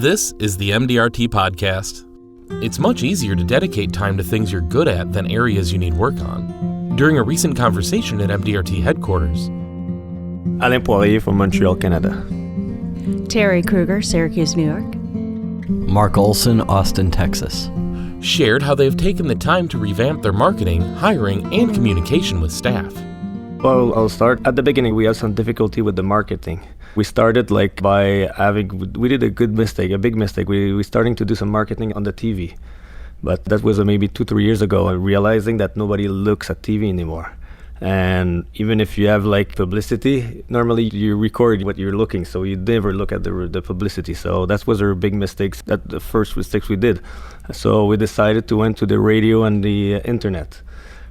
This is the MDRT podcast. It's much easier to dedicate time to things you're good at than areas you need work on. During a recent conversation at MDRT headquarters, Alain Poirier from Montreal, Canada. Terri Krueger, Syracuse, New York. Mark Olson, Austin, Texas. shared how they've taken the time to revamp their marketing, hiring, and communication with staff. Well, I'll start. At the beginning, we had some difficulty with the marketing. We started by we did a big mistake. We starting to do some marketing on the TV. But that was maybe 2-3 years ago, realizing that nobody looks at TV anymore. And even if you have publicity, normally you record what you're looking, so you never look at the publicity. So that was our big mistakes, the first mistakes we did. So we decided to went to the radio and the internet.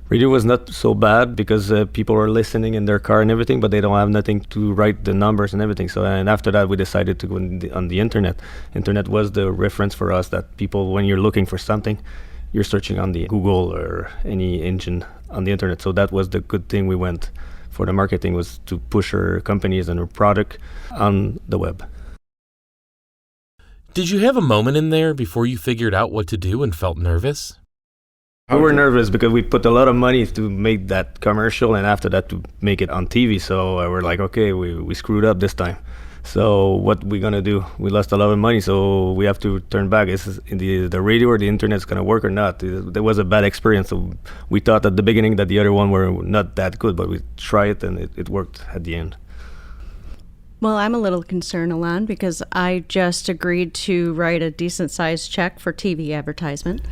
Radio was not so bad because people are listening in their car and everything, but they don't have nothing to write the numbers and everything. So and after that, we decided to go on the internet. Internet was the reference for us that people, when you're looking for something, you're searching on the Google or any engine on the internet. So that was the good thing we went for. The marketing was to push our companies and our product on the web. Did you have a moment in there before you figured out what to do and felt nervous? We were nervous because we put a lot of money to make that commercial and after that to make it on TV. So we're like, okay, we screwed up this time. So what we gonna do? We lost a lot of money, so we have to turn back. Is the radio or the internet's gonna work or not? There was a bad experience. So we thought at the beginning that the other one were not that good, but we tried it and it worked at the end. Well, I'm a little concerned, Alain, because I just agreed to write a decent-sized check for TV advertisement.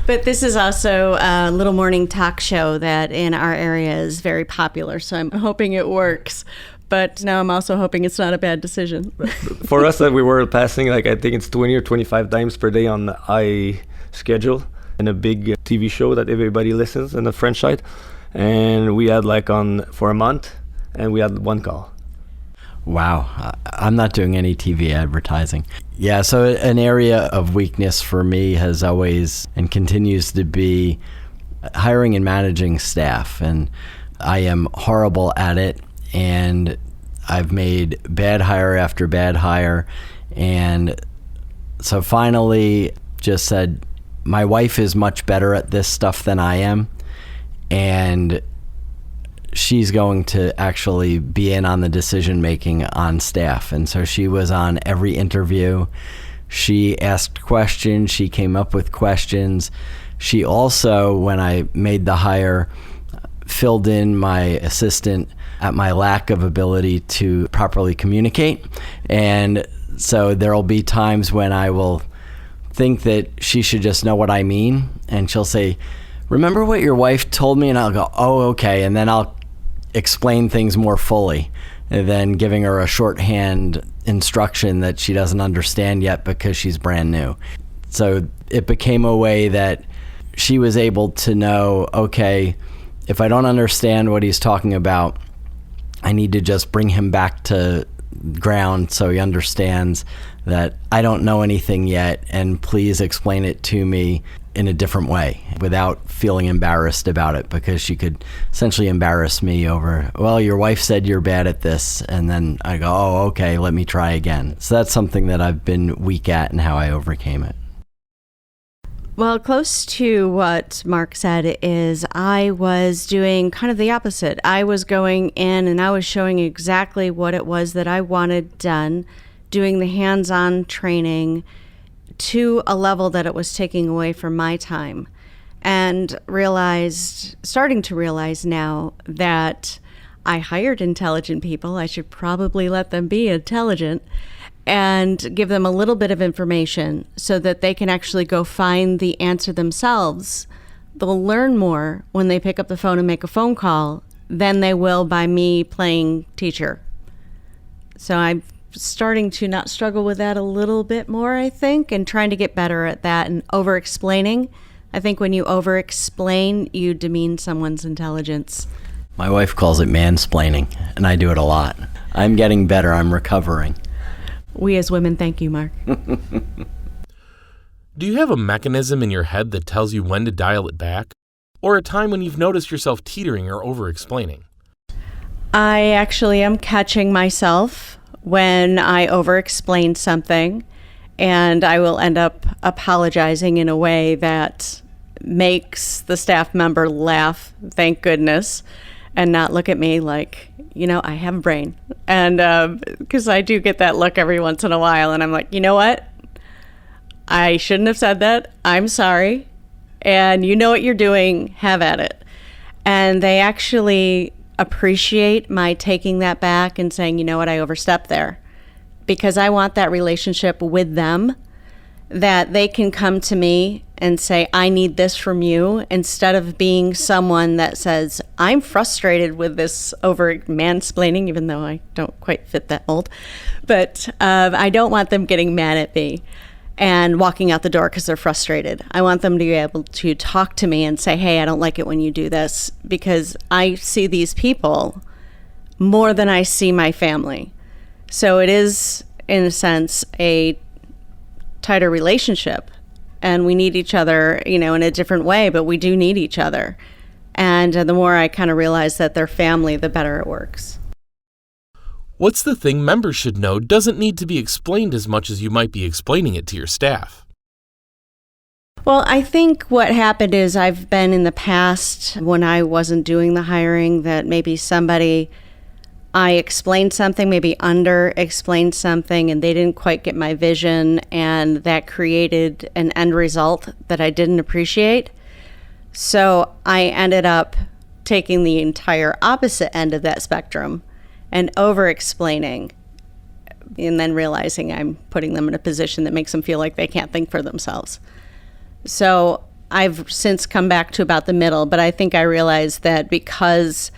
But this is also a little morning talk show that in our area is very popular, so I'm hoping it works. But now I'm also hoping it's not a bad decision. For us, we were passing, I think it's 20 or 25 times per day on the I schedule and a big TV show that everybody listens on the French side. And we had for a month, and we had one call. Wow, I'm not doing any TV advertising. Yeah, so an area of weakness for me has always and continues to be hiring and managing staff. And I am horrible at it, and I've made bad hire after bad hire. And so finally just said, my wife is much better at this stuff than I am. And she's going to actually be in on the decision making on staff. And so she was on every interview. She asked questions. She came up with questions. She also, when I made the hire, filled in my assistant at my lack of ability to properly communicate. And so there'll be times when I will think that she should just know what I mean. And she'll say, remember what your wife told me? And I'll go, oh, okay. And then I'll explain things more fully than giving her a shorthand instruction that she doesn't understand yet because she's brand new. So it became a way that she was able to know, okay, if I don't understand what he's talking about, I need to just bring him back to ground so he understands that I don't know anything yet, and please explain it to me in a different way without feeling embarrassed about it, because she could essentially embarrass me over, well, your wife said you're bad at this, and then I go, oh, okay, let me try again. So that's something that I've been weak at and how I overcame it. Well, close to what Mark said is I was doing kind of the opposite. I was going in and I was showing exactly what it was that I wanted done, doing the hands-on training to a level that it was taking away from my time, and starting to realize now that I hired intelligent people. I should probably let them be intelligent and give them a little bit of information so that they can actually go find the answer themselves. They'll learn more when they pick up the phone and make a phone call than they will by me playing teacher. So I'm starting to not struggle with that a little bit more, I think, and trying to get better at that and over-explaining. I think when you over-explain, you demean someone's intelligence. My wife calls it mansplaining, and I do it a lot. I'm getting better. I'm recovering. We as women thank you, Mark. Do you have a mechanism in your head that tells you when to dial it back? Or a time when you've noticed yourself teetering or over-explaining? I actually am catching myself when I over-explain something, and I will end up apologizing in a way that makes the staff member laugh, thank goodness, and not look at me like, I have a brain. And because I do get that look every once in a while, and I'm like, you know what? I shouldn't have said that. I'm sorry. And you know what you're doing. Have at it. And they actually appreciate my taking that back and saying, you know what, I overstepped there. Because I want that relationship with them, that they can come to me and say, I need this from you, instead of being someone that says, I'm frustrated with this over mansplaining, even though I don't quite fit that mold. But I don't want them getting mad at me and walking out the door because they're frustrated. I want them to be able to talk to me and say, hey, I don't like it when you do this, because I see these people more than I see my family. So it is, in a sense, a tighter relationship, and we need each other, in a different way, but we do need each other. And the more I kind of realize that they're family, the better it works. What's the thing members should know doesn't need to be explained as much as you might be explaining it to your staff? Well, I think what happened is I've been in the past, when I wasn't doing the hiring, that maybe I explained something, maybe under-explained something, and they didn't quite get my vision, and that created an end result that I didn't appreciate. So I ended up taking the entire opposite end of that spectrum and over-explaining, and then realizing I'm putting them in a position that makes them feel like they can't think for themselves. So I've since come back to about the middle, but I think I realized that because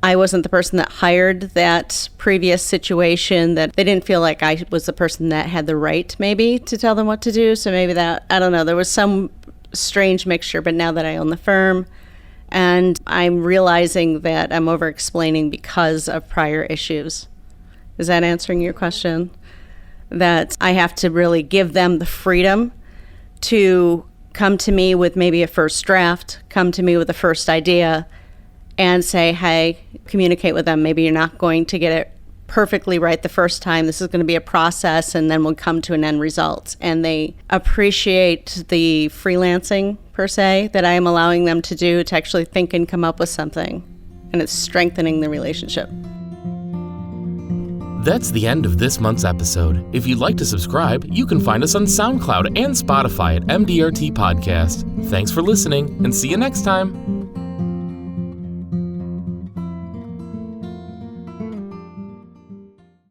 I wasn't the person that hired that previous situation, that they didn't feel like I was the person that had the right maybe to tell them what to do. So maybe that, I don't know, there was some strange mixture, but now that I own the firm, and I'm realizing that I'm over-explaining because of prior issues. Is that answering your question? That I have to really give them the freedom to come to me with maybe a first draft, come to me with a first idea, and say, hey, communicate with them. Maybe you're not going to get it perfectly right the first time. This is going to be a process, and then we'll come to an end result. And they appreciate the freelancing, per se, that I am allowing them to do, to actually think and come up with something. And it's strengthening the relationship. That's the end of this month's episode. If you'd like to subscribe, you can find us on SoundCloud and Spotify at MDRT Podcast. Thanks for listening, and see you next time.